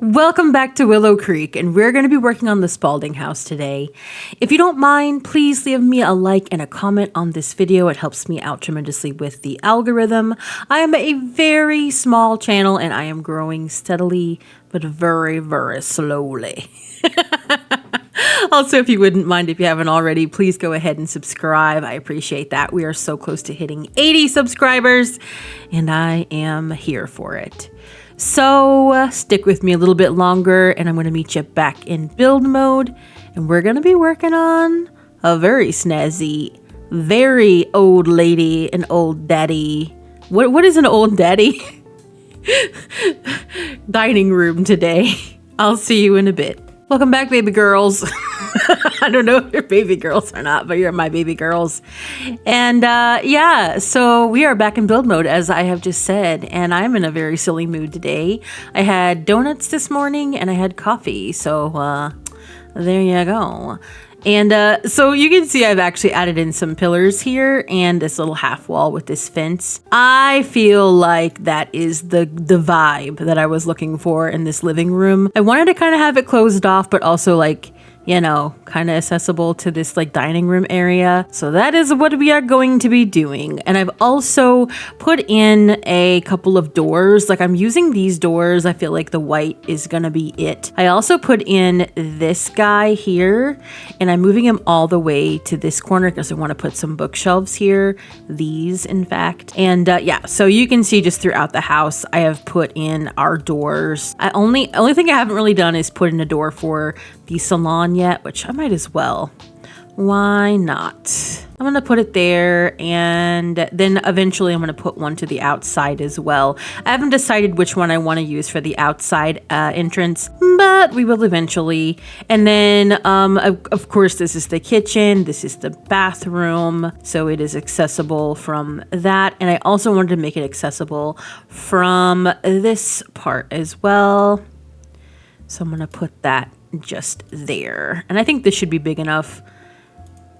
Welcome back to Willow Creek, and we're going to be working on the Spaulding house today. If you don't mind, please leave me a like and a comment on this video. It helps me out tremendously with the algorithm. I am a very small channel, and I am growing steadily, but very, very slowly. Also, if you wouldn't mind, if you haven't already, please go ahead and subscribe. I appreciate that. We are so close to hitting 80 subscribers, and I am here for it. So stick with me a little bit longer, and I'm going to meet you back in build mode, and we're going to be working on a very snazzy, very old lady, an old daddy. What is an old daddy? Dining room today. I'll see you in a bit. Welcome back, baby girls. I don't know if you're baby girls or not, but you're my baby girls. And yeah, so we are back in build mode, as I have just said, and I'm in a very silly mood today. I had donuts this morning and I had coffee, so there you go. And so you can see I've actually added in some pillars here and this little half wall with this fence. I feel like that is the vibe that I was looking for in this living room. I wanted to kind of have it closed off, but also like, you know, kind of accessible to this like dining room area. So that is what we are going to be doing. And I've also put in a couple of doors. Like I'm using these doors. I feel like the white is gonna be it. I also put in this guy here, and I'm moving him all the way to this corner because I want to put some bookshelves here. These, in fact. And yeah, so you can see just throughout the house, I have put in our doors. Only thing I haven't really done is put in a door for the salon yet, which I might as well. Why not? I'm gonna put it there, and then eventually I'm gonna put one to the outside as well. I haven't decided which one I want to use for the outside entrance, but we will eventually. And then of course, this is the kitchen, this is the bathroom, so it is accessible from that. And I also wanted to make it accessible from this part as well, so I'm gonna put that just there. And I think this should be big enough,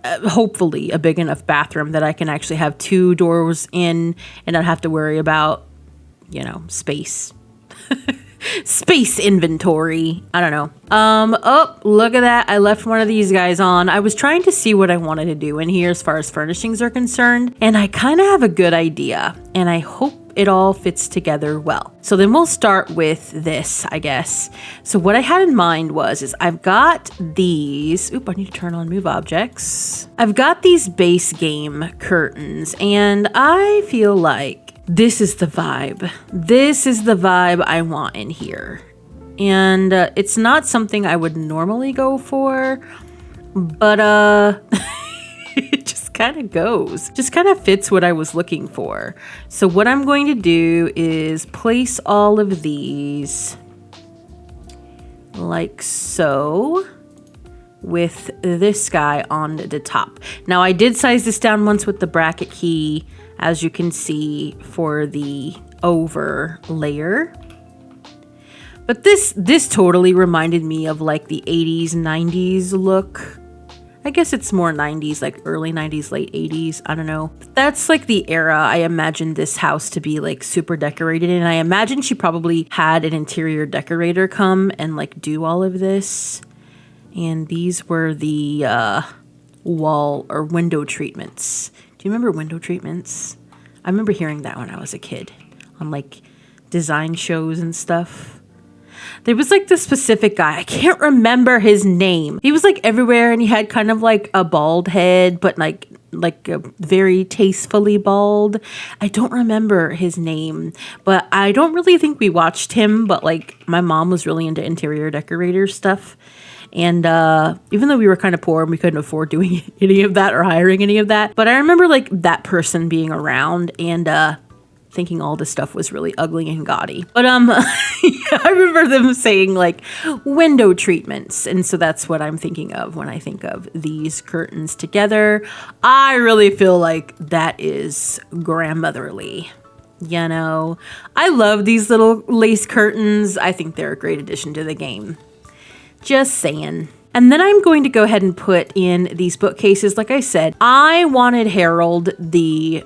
hopefully a big enough bathroom that I can actually have two doors in and not have to worry about, you know, space. Space inventory. I don't know. Oh, look at that. I left one of these guys on. I was trying to see what I wanted to do in here as far as furnishings are concerned, and I kind of have a good idea, and I hope it all fits together well. So then we'll start with this, I guess. So what I had in mind is I've got these, I need to turn on move objects. I've got these base game curtains, and I feel like this is the vibe. This is the vibe I want in here. And it's not something I would normally go for, but it just kind of goes. Just kind of fits what I was looking for. So what I'm going to do is place all of these like so, with this guy on the top. Now I did size this down once with the bracket key, as you can see, for the over layer. But this totally reminded me of like the 80s, 90s look. I guess it's more 90s, like early 90s, late 80s. I don't know. That's like the era I imagined this house to be like super decorated in. I imagine she probably had an interior decorator come and like do all of this. And these were the wall or window treatments. Do you remember window treatments? I remember hearing that when I was a kid on like design shows and stuff. There was like this specific guy. I can't remember his name. He was like everywhere, and he had kind of like a bald head, but like a very tastefully bald. I don't remember his name, but I don't really think we watched him, but like my mom was really into interior decorator stuff. And even though we were kind of poor and we couldn't afford doing any of that or hiring any of that, but I remember like that person being around and thinking all this stuff was really ugly and gaudy. But yeah, I remember them saying like window treatments. And so that's what I'm thinking of when I think of these curtains together. I really feel like that is grandmotherly. You know, I love these little lace curtains. I think they're a great addition to the game. Just saying. And then I'm going to go ahead and put in these bookcases. Like I said, I wanted Harold, the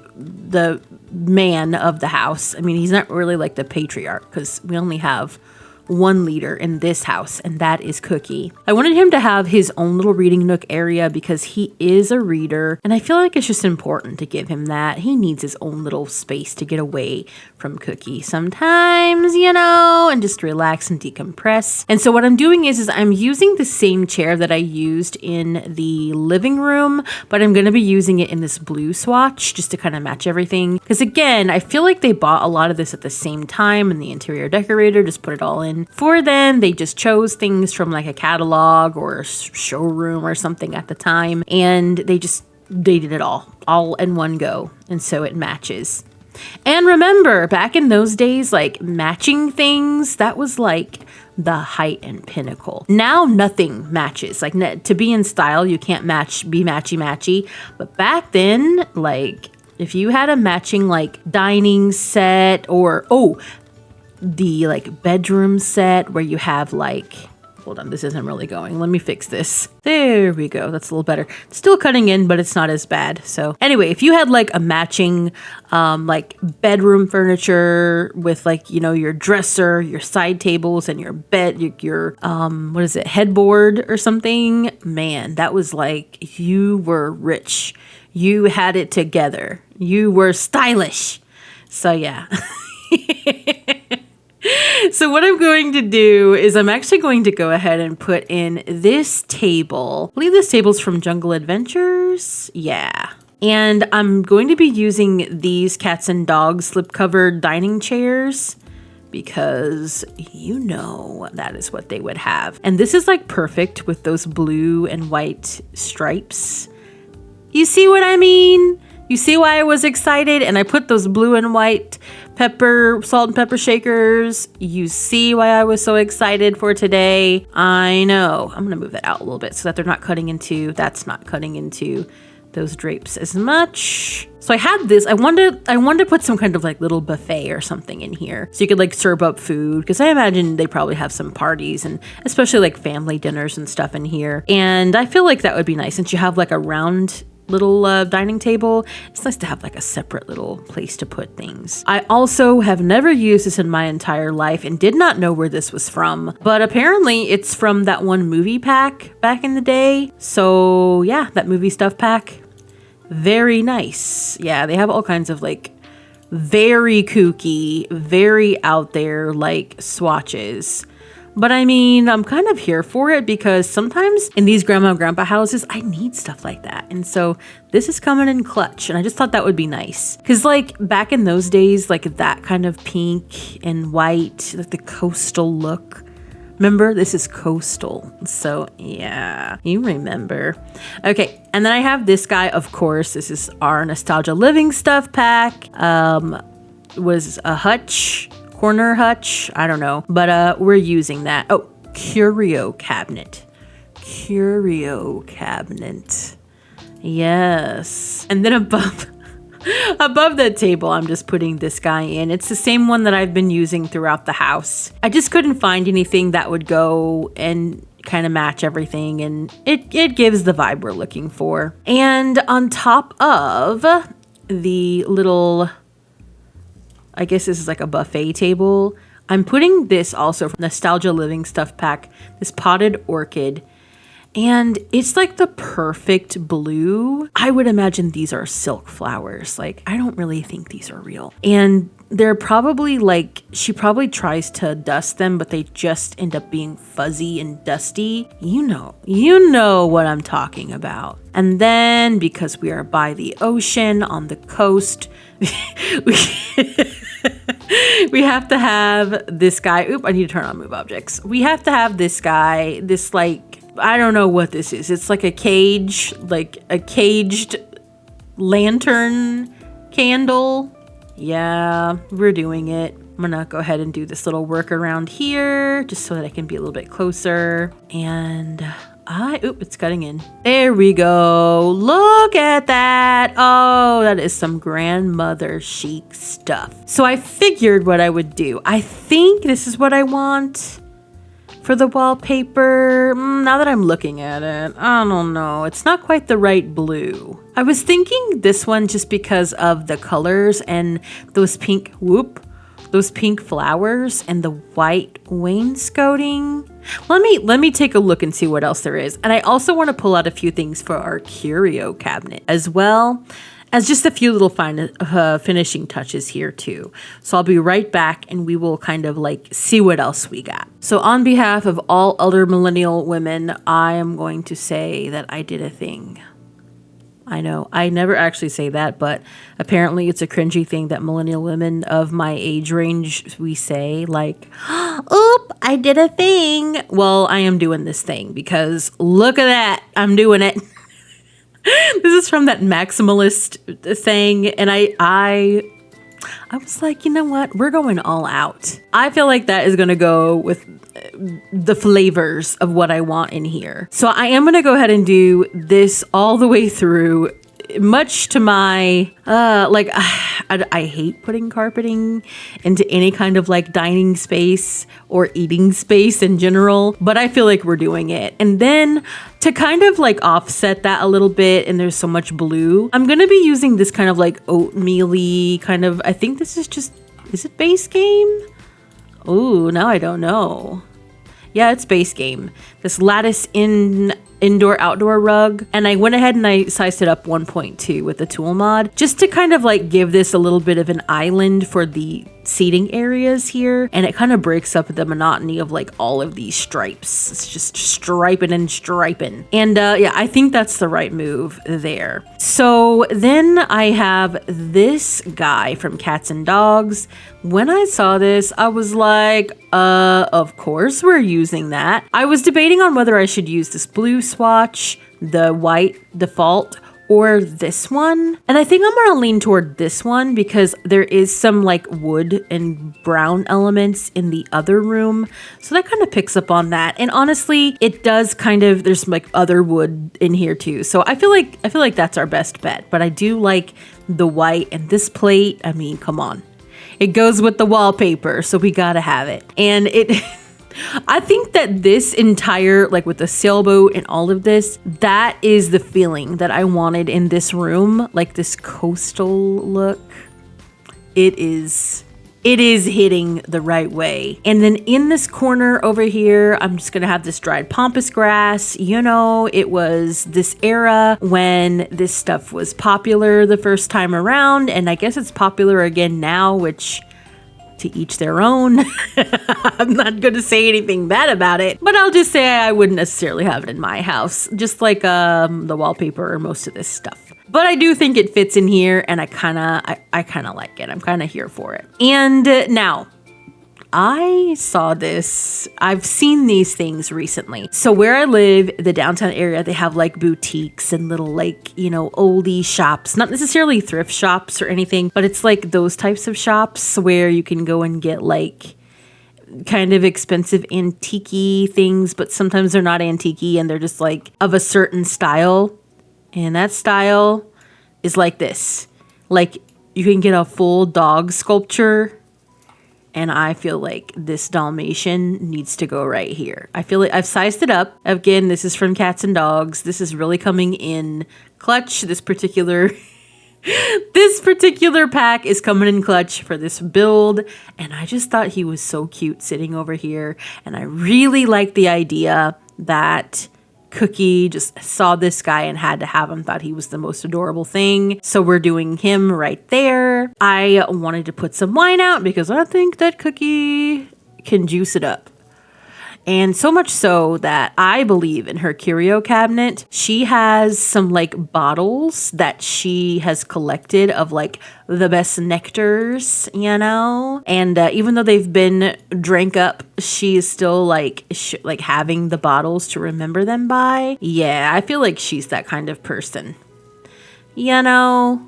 man of the house. I mean, he's not really like the patriarch because we only have one leader in this house, and that is Cookie. I wanted him to have his own little reading nook area because he is a reader, and I feel like it's just important to give him that. He needs his own little space to get away from Cookie sometimes, you know, and just relax and decompress. And so what I'm doing is I'm using the same chair that I used in the living room, but I'm going to be using it in this blue swatch just to kind of match everything. Because again, I feel like they bought a lot of this at the same time, and the interior decorator just put it all in for them. They just chose things from like a catalog or a showroom or something at the time, and they did it all in one go, and so it matches. And remember, back in those days, like matching things, that was like the height and pinnacle. Now nothing matches. Like to be in style, you can't be matchy. But back then, like if you had a matching like dining set or the like bedroom set where you have like, hold on, this isn't really going. Let me fix this. There we go. That's a little better. Still cutting in, but it's not as bad. So anyway, if you had like a matching like bedroom furniture with like, you know, your dresser, your side tables, and your bed, your what is it, headboard or something, man, that was like you were rich. You had it together. You were stylish. So yeah. So what I'm going to do is I'm actually going to go ahead and put in this table. I believe this table's from Jungle Adventures. Yeah. And I'm going to be using these cats and dogs slip-covered dining chairs because you know that is what they would have. And this is like perfect with those blue and white stripes. You see what I mean? You see why I was excited? And I put those blue and white salt and pepper shakers. You see why I was so excited for today? I know. I'm going to move that out a little bit so that that's not cutting into those drapes as much. So I had this. I wanted to put some kind of like little buffet or something in here so you could like serve up food, because I imagine they probably have some parties and especially like family dinners and stuff in here. And I feel like that would be nice since you have like a round little dining table. It's nice to have like a separate little place to put things. I also have never used this in my entire life and did not know where this was from, but apparently it's from that one movie pack back in the day. So yeah, that movie stuff pack. Very nice. Yeah, they have all kinds of like very kooky, very out there like swatches. But I mean, I'm kind of here for it because sometimes in these grandma and grandpa houses, I need stuff like that. And so this is coming in clutch. And I just thought that would be nice. Because like back in those days, like that kind of pink and white, like the coastal look. Remember, this is coastal. So yeah, you remember. Okay, and then I have this guy, of course. This is our Nostalgia Living stuff pack. Was a hutch. Corner hutch, I don't know, but we're using that. Oh, curio cabinet. Yes. And then above that table, I'm just putting this guy in. It's the same one that I've been using throughout the house. I just couldn't find anything that would go and kind of match everything, and it gives the vibe we're looking for. And on top of the little, I guess this is like a buffet table, I'm putting this also from Nostalgia Living stuff pack, this potted orchid. And it's like the perfect blue. I would imagine these are silk flowers. Like, I don't really think these are real. And they're probably like, she probably tries to dust them, but they just end up being fuzzy and dusty. You know what I'm talking about. And then because we are by the ocean on the coast, we have to have this guy. Oop, I need to turn on move objects. We have to have this guy, this like, I don't know what this is. It's like a cage, like a caged lantern candle. Yeah, we're doing it. I'm gonna go ahead and do this little work around here just so that I can be a little bit closer. And it's cutting in. There we go. Look at that. Oh, that is some grandmother chic stuff. So I figured what I would do. I think this is what I want for the wallpaper. Now that I'm looking at it, I don't know. It's not quite the right blue. I was thinking this one just because of the colors and those pink those pink flowers and the white wainscoting. Let me take a look and see what else there is. And I also want to pull out a few things for our curio cabinet, as well as just a few little finishing touches here too. So I'll be right back and we will kind of like see what else we got. So on behalf of all other millennial women, I am going to say that I did a thing. I know, I never actually say that, but apparently it's a cringy thing that millennial women of my age range, we say, like, oop, I did a thing. Well, I am doing this thing because look at that, I'm doing it. This is from that maximalist thing, and I was like, you know what? We're going all out. I feel like that is going to go with the flavors of what I want in here. So I am going to go ahead and do this all the way through, much to my, I hate putting carpeting into any kind of like dining space or eating space in general, but I feel like we're doing it. And then to kind of like offset that a little bit, and there's so much blue, I'm going to be using this kind of like oatmeal-y kind of, I think this is just, is it base game? Oh, now I don't know. Yeah, it's base game. This lattice indoor-outdoor rug. And I went ahead and I sized it up 1.2 with the tool mod, just to kind of like give this a little bit of an island for the seating areas here. And it kind of breaks up the monotony of like all of these stripes. It's just striping and striping. And yeah, I think that's the right move there. So then I have this guy from Cats and Dogs. When I saw this, I was like, of course we're using that. I was debating on whether I should use this blue swatch, the white default, or this one. And I think I'm gonna lean toward this one because there is some like wood and brown elements in the other room. So that kind of picks up on that. And honestly, it does kind of, there's some like other wood in here too. So I feel like that's our best bet. But I do like the white, and this plate, I mean, come on. It goes with the wallpaper, so we gotta have it. And it I think that this entire, like with the sailboat and all of this, that is the feeling that I wanted in this room, like this coastal look. It is hitting the right way. And then in this corner over here, I'm just gonna have this dried pampas grass. You know, it was this era when this stuff was popular the first time around, and I guess it's popular again now, which to each their own. I'm not going to say anything bad about it, but I'll just say I wouldn't necessarily have it in my house, just like the wallpaper or most of this stuff. But I do think it fits in here, and I kind of like it. I'm kind of here for it. And now, I saw this. I've seen these things recently. So where I live, the downtown area, they have like boutiques and little like, you know, oldie shops, not necessarily thrift shops or anything, but it's like those types of shops where you can go and get like kind of expensive antique-y things, but sometimes they're not antique-y and they're just like of a certain style. And that style is like this. Like you can get a full dog sculpture, and I feel like this Dalmatian needs to go right here. I feel like I've sized it up. Again, this is from Cats and Dogs. This is really coming in clutch. This particular pack is coming in clutch for this build. And I just thought he was so cute sitting over here. And I really like the idea that Cookie just saw this guy and had to have him, thought he was the most adorable thing. So we're doing him right there. I wanted to put some wine out because I think that Cookie can juice it up. And so much so that I believe in her curio cabinet, she has some like bottles that she has collected of like the best nectars, you know? And even though they've been drank up, she is still like having the bottles to remember them by. Yeah, I feel like she's that kind of person, you know?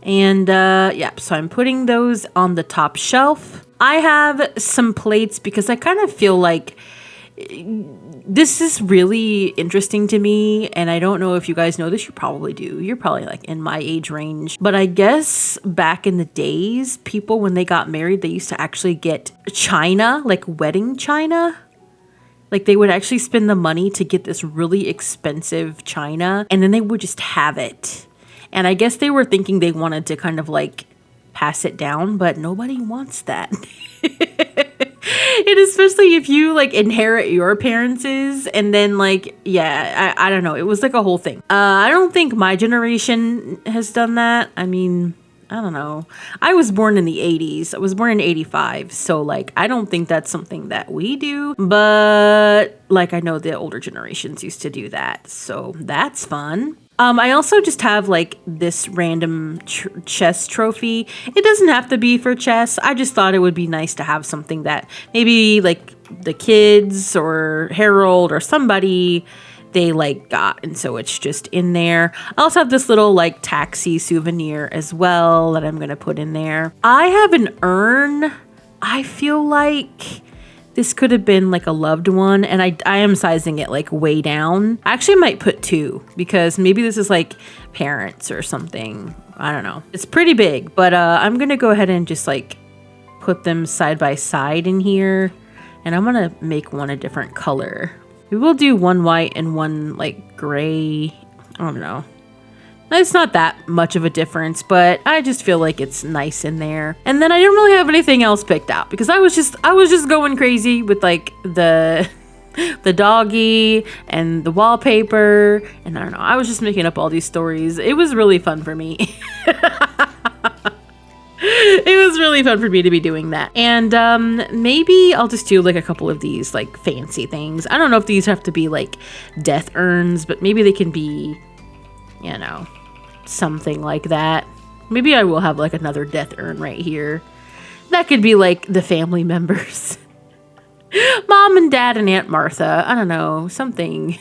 And yeah, so I'm putting those on the top shelf. I have some plates because I kind of feel like this is really interesting to me, and I don't know if you guys know this. You probably do. You're probably like in my age range. But I guess back in the days, people, when they got married, they used to actually get china, like wedding china. Like they would actually spend the money to get this really expensive china, and then they would just have it. And I guess they were thinking they wanted to kind of like pass it down, but nobody wants that. And especially if you like inherit your appearances and then like, yeah, I don't know. It was like a whole thing. I don't think my generation has done that. I mean, I don't know. I was born in the 80s. I was born in 85. So like, I don't think that's something that we do, but like, I know the older generations used to do that. So that's fun. I also just have like this random chess trophy. It doesn't have to be for chess. I just thought it would be nice to have something that maybe like the kids or Harold or somebody they like got. And so it's just in there. I also have this little like taxi souvenir as well that I'm going to put in there. I have an urn. I feel like this could have been like a loved one, and I am sizing it like way down. I actually might put 2 because maybe this is like parents or something. I don't know. It's pretty big, but I'm gonna go ahead and just like put them side by side in here, and I'm gonna make one a different color. We will do one white and one like gray. I don't know. It's not that much of a difference, but I just feel like it's nice in there. And then I didn't really have anything else picked out because I was just going crazy with like the doggy and the wallpaper, and I don't know. I was just making up all these stories. It was really fun for me. It was really fun for me to be doing that. And maybe I'll just do like a couple of these like fancy things. I don't know if these have to be like death urns, but maybe they can be, you know, something like that. Maybe I will have like another death urn right here. That could be like the family members. Mom and Dad and Aunt Martha. I don't know, something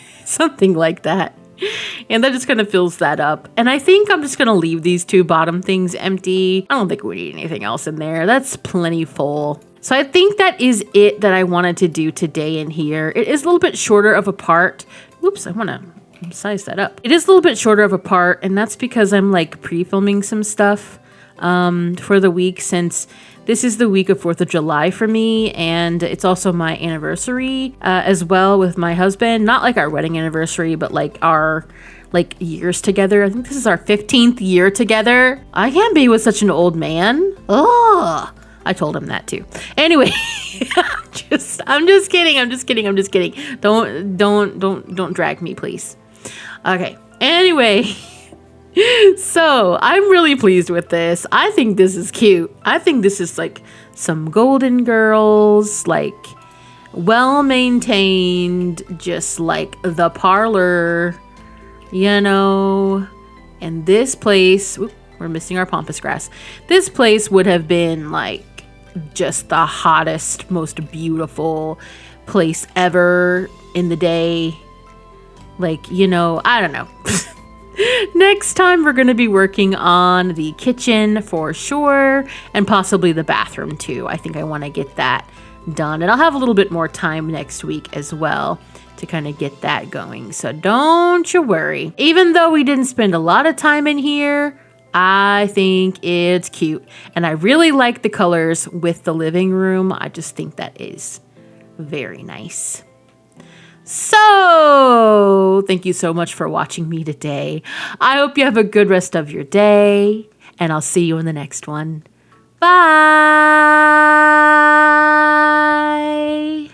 like that. And that just kind of fills that up. And I think I'm just going to leave these 2 bottom things empty. I don't think we need anything else in there. That's plenty full. So I think that is it that I wanted to do today in here. It is a little bit shorter of a part. Oops, I want to size that up. It is a little bit shorter of a part, and that's because I'm like pre-filming some stuff for the week, since this is the week of 4th of July for me, and it's also my anniversary as well with my husband. Not like our wedding anniversary, but like our like years together. I think this is our 15th year together. I can't be with such an old man. Oh, I told him that too. Anyway, I'm just kidding. Don't drag me, please. Okay. Anyway, so I'm really pleased with this. I think this is cute. I think this is like some Golden Girls, like well maintained, just like the parlor, you know. And this place, we're missing our pampas grass. This place would have been like just the hottest, most beautiful place ever in the day. Like, you know, I don't know. Next time we're going to be working on the kitchen for sure, and possibly the bathroom too. I think I want to get that done, and I'll have a little bit more time next week as well to kind of get that going. So don't you worry. Even though we didn't spend a lot of time in here, I think it's cute, and I really like the colors with the living room. I just think that is very nice. So, thank you so much for watching me today. I hope you have a good rest of your day, and I'll see you in the next one. Bye!